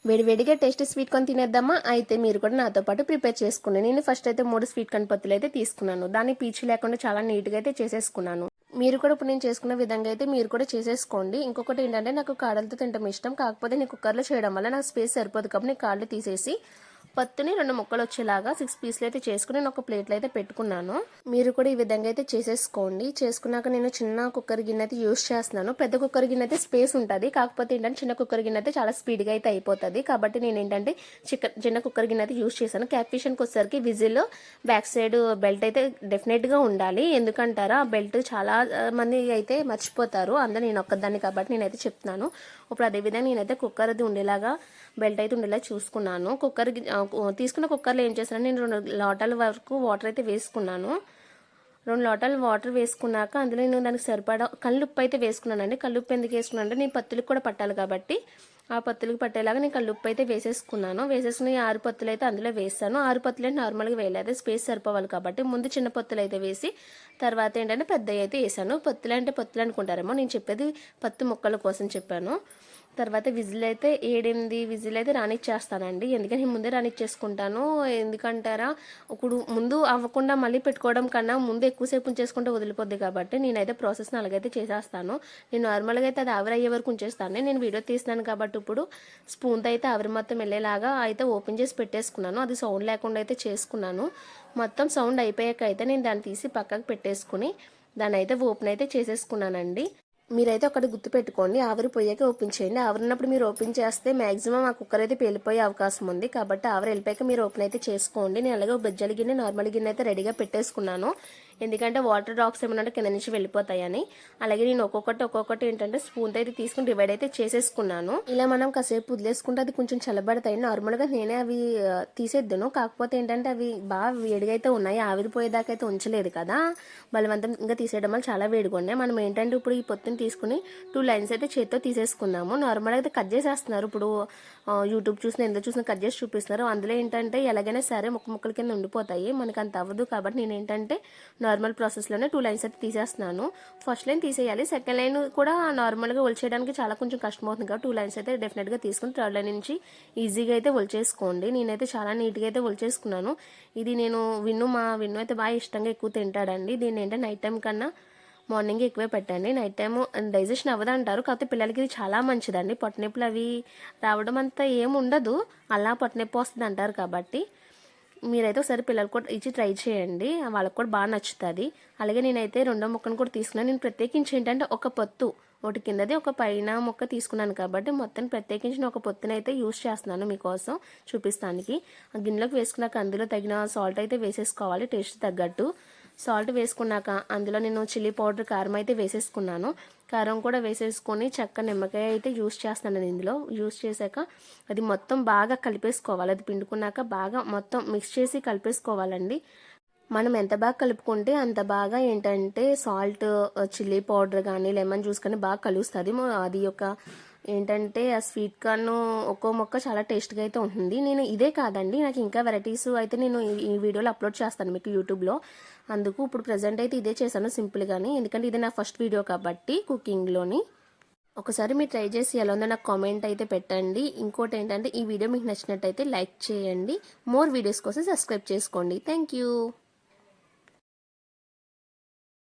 వేడివేడిగా tasty sweet corn తినేద్దామా? అయితే మీరు కూడా నాతో పాటు ప్రిపేర్ చేసుకోండి. నేను ఫస్ట్ అయితే 3 స్వీట్ కార్న్ పత్తులు అయితే తీసుకున్నాను. దాన్ని పీచు లేకుండా చాలా నీట్గా అయితే చేసేసుకున్నాను. మీరు కూడా ఇప్పుడు నేను చేసుకున్న విధంగా అయితే మీరు కూడా చేసేసుకోండి. ఇంకొకటి ఏంటంటే నాకు కాడలతో తినడం ఇష్టం. కాకపోతే నేను కుక్కర్లో చేయడం వల్ల నాకు స్పేస్ సరిపోదు కాబట్టి నేను కాడలు తీసేసి పత్తుని 2 ముక్కలు వచ్చేలాగా 6 పీస్లు అయితే చేసుకుని నేను ఒక ప్లేట్లో అయితే పెట్టుకున్నాను. మీరు కూడా ఈ విధంగా అయితే చేసేసుకోండి. చేసుకున్నాక నేను చిన్న కుక్కర్ గిన్నె అయితే యూస్ చేస్తున్నాను. పెద్ద కుక్కర్ గిన్నె అయితే స్పేస్ ఉంటుంది. కాకపోతే ఏంటంటే చిన్న కుక్కర్ గిన్నె అయితే చాలా స్పీడ్గా అయితే అయిపోతుంది. కాబట్టి నేను ఏంటంటే చిన్న కుక్కర్ గిన్నె అయితే యూస్ చేశాను. క్యాప్ఫిషన్కి వచ్చేసరికి విజిల్ బ్యాక్ సైడ్ బెల్ట్ అయితే డెఫినెట్గా ఉండాలి. ఎందుకంటారా ఆ బెల్ట్ చాలా మంది అయితే మర్చిపోతారు. అందరూ నేను ఒక్కదాన్ని కాబట్టి నేనైతే చెప్తున్నాను. ఇప్పుడు అదేవిధంగా నేనైతే కుక్కర్ అది ఉండేలాగా బెల్ట్ అయితే ఉండేలా చూసుకున్నాను. తీసుకున్న కుక్కర్లో ఏం చేశాను, నేను 2 లోటాల వరకు వాటర్ అయితే వేసుకున్నాను. 2 లోటాలు వాటర్ వేసుకున్నాక అందులో నేను దానికి సరిపడా కల్లుప్పు అయితే వేసుకున్నానండి. కల్లుప్పు ఎందుకు వేసుకున్నాను అంటే నేను పత్తులకు కూడా పట్టాలి కాబట్టి ఆ పత్తులకు పట్టేలాగా నేను కల్లుప్పు అయితే వేసేసుకున్నాను. వేసేసుకుని 6 పత్తులు అయితే అందులో వేసాను. 6 పత్తులు అయితే నార్మల్గా వేయలేదు, స్పేస్ సరిపోవాలి కాబట్టి ముందు చిన్న పత్తులు అయితే వేసి తర్వాత ఏంటంటే పెద్దవి అయితే వేసాను. పత్తులు అంటే పత్తులు అనుకుంటారేమో, నేను చెప్పేది పత్తి ముక్కల కోసం చెప్పాను. తర్వాత విజిల్ అయితే 7-8 విజిల్ అయితే రానిచ్చేస్తానండి. ఎందుకంటే నేను ముందే రానిచ్చేసుకుంటాను. ఎందుకంటారా ఇప్పుడు ముందు అవ్వకుండా మళ్ళీ పెట్టుకోవడం కన్నా ముందు ఎక్కువసేపు ఉంచేసుకుంటే వదిలిపోద్ది కాబట్టి నేనైతే ప్రాసెస్ని అలాగైతే చేసేస్తాను. నేను నార్మల్గా అయితే అది ఆవిరి అయ్యే వరకు ఉంచేస్తాను. నేను వీడియో తీస్తున్నాను కాబట్టి ఇప్పుడు స్పూన్తో అయితే ఆవిరి మొత్తం వెళ్ళేలాగా అయితే ఓపెన్ చేసి పెట్టేసుకున్నాను. అది సౌండ్ లేకుండా అయితే చేసుకున్నాను. మొత్తం సౌండ్ అయిపోయాక అయితే నేను దాన్ని తీసి పక్కకు పెట్టేసుకుని దాన్ని అయితే ఓపెన్ అయితే చేసేసుకున్నానండి. మీరైతే ఒకటి గుర్తుపెట్టుకోండి, ఆవిరి పోయాక ఓపెన్ చేయండి. ఆవిరినప్పుడు మీరు ఓపెన్ చేస్తే మ్యాక్సిమం ఆ కుక్కర్ అయితే పేలిపోయే అవకాశం ఉంది. కాబట్టి ఆవిరి వెళ్ళిపోయాక మీరు ఓపెన్ అయితే చేసుకోండి. నేను అలాగే బెజ్జల గిన్నె నార్మల్ గిన్నె అయితే రెడీగా పెట్టేసుకున్నాను. ఎందుకంటే వాటర్ డ్రాప్స్ ఏమన్నా కింద నుంచి వెళ్ళిపోతాయని. అలాగే నేను ఒక్కొక్కటి ఏంటంటే స్పూన్తో అయితే తీసుకుని డివైడ్ అయితే చేసేసుకున్నాను. ఇలా మనం కాసేపు వదిలేసుకుంటే అది కొంచెం చల్లబడతాయి. నార్మల్గా నేనే అవి తీసేద్దాను. కాకపోతే ఏంటంటే అవి బాగా వేడిగా అయితే ఉన్నాయి, ఆవిరిపోయేదాకా అయితే ఉంచలేదు కదా, బలవంతంగా తీసేయడం వల్ల చాలా వేడిగా ఉన్నాయి. మనం ఏంటంటే ఇప్పుడు ఈ పొత్తుని తీసుకుని 2 లైన్స్ అయితే చేత్తో తీసేసుకున్నాము. నార్మల్గా అయితే కట్ చేసేస్తున్నారు. ఇప్పుడు యూట్యూబ్ చూసిన ఎందులో చూసిన కట్ చేసి చూపిస్తున్నారు. అందులో ఏంటంటే ఎలాగైనా సరే ముక్కల కింద ఉండిపోతాయి, మనకు అంత అవ్వదు. కాబట్టి నేను ఏంటంటే నార్మల్ ప్రాసెస్లోనే 2 లైన్స్ అయితే తీసేస్తున్నాను. ఫస్ట్ లైన్ తీసేయాలి, సెకండ్ లైన్ కూడా నార్మల్గా ఒలిచేయడానికి చాలా కొంచెం కష్టం అవుతుంది కాబట్టి 2 లైన్స్ అయితే డెఫినెట్గా తీసుకుని థర్డ్ లైన్ నుంచి ఈజీగా అయితే ఒలిచేసుకోండి. నేనైతే చాలా నీట్గా అయితే ఒలిచేసుకున్నాను. ఇది నేను మా విన్ను అయితే బాగా ఇష్టంగా ఎక్కువ తింటాడండి. దీన్ని ఏంటంటే నైట్ టైం కన్నా మార్నింగ్ ఎక్కువే పెట్టండి. నైట్ టైము డైజెషన్ అవ్వదంటారు, కాకపోతే పిల్లలకి ఇది చాలా మంచిదండి. పొట్టనొప్పులు అవి రావడం అంతా ఏముండదు, అలా పొట్టనొప్పి వస్తుంది అంటారు. కాబట్టి మీరైతే ఒకసారి పిల్లలు కూడా ఇచ్చి ట్రై చేయండి, వాళ్ళకి కూడా బాగా నచ్చుతుంది. అలాగే నేనైతే 2వ ముక్కను కూడా తీసుకున్నాను. నేను ప్రత్యేకించి ఏంటంటే ఒక పొత్తు, ఒకటి కిందది ఒక పైన ముక్క తీసుకున్నాను కాబట్టి మొత్తం ప్రత్యేకించిన ఒక పొత్తునైతే యూస్ చేస్తున్నాను మీకోసం చూపిస్తానికి. ఆ గిన్నెలోకి వేసుకున్నాక అందులో తగిన సాల్ట్ అయితే వేసేసుకోవాలి, టేస్ట్ తగ్గట్టు. సాల్ట్ వేసుకున్నాక అందులో నేను చిల్లీ పౌడర్, కారం అయితే వేసేసుకున్నాను. కారం కూడా వేసేసుకొని నిమ్మకాయ అయితే యూస్ చేస్తున్నాను. ఇందులో యూస్ చేశాక అది మొత్తం బాగా కలిపేసుకోవాలి. అది పిండుకున్నాక బాగా మొత్తం మిక్స్ చేసి కలిపేసుకోవాలండి. మనం ఎంత బాగా కలుపుకుంటే అంత బాగా ఏంటంటే సాల్ట్, చిల్లీ పౌడర్ కానీ లెమన్ జ్యూస్ కానీ బాగా కలుస్తుంది. అది ఏంటంటే ఆ స్వీట్ కార్న్ ఒక్కో మొక్క చాలా టేస్ట్గా అయితే ఉంటుంది. నేను ఇదే కాదండి, నాకు ఇంకా వెరైటీస్ అయితే నేను ఈ వీడియోలో అప్లోడ్ చేస్తాను మీకు యూట్యూబ్లో. అందుకు ఇప్పుడు ప్రజెంట్ అయితే ఇదే చేశాను సింపుల్గాని, ఎందుకంటే ఇది నా ఫస్ట్ వీడియో కాబట్టి కుకింగ్లోని. ఒకసారి మీరు ట్రై చేసి ఎలా ఉందో నాకు కామెంట్ అయితే పెట్టండి. ఇంకోటి ఏంటంటే ఈ వీడియో మీకు నచ్చినట్టయితే లైక్ చేయండి. మోర్ వీడియోస్ కోసం సబ్స్క్రైబ్ చేసుకోండి. Thank you.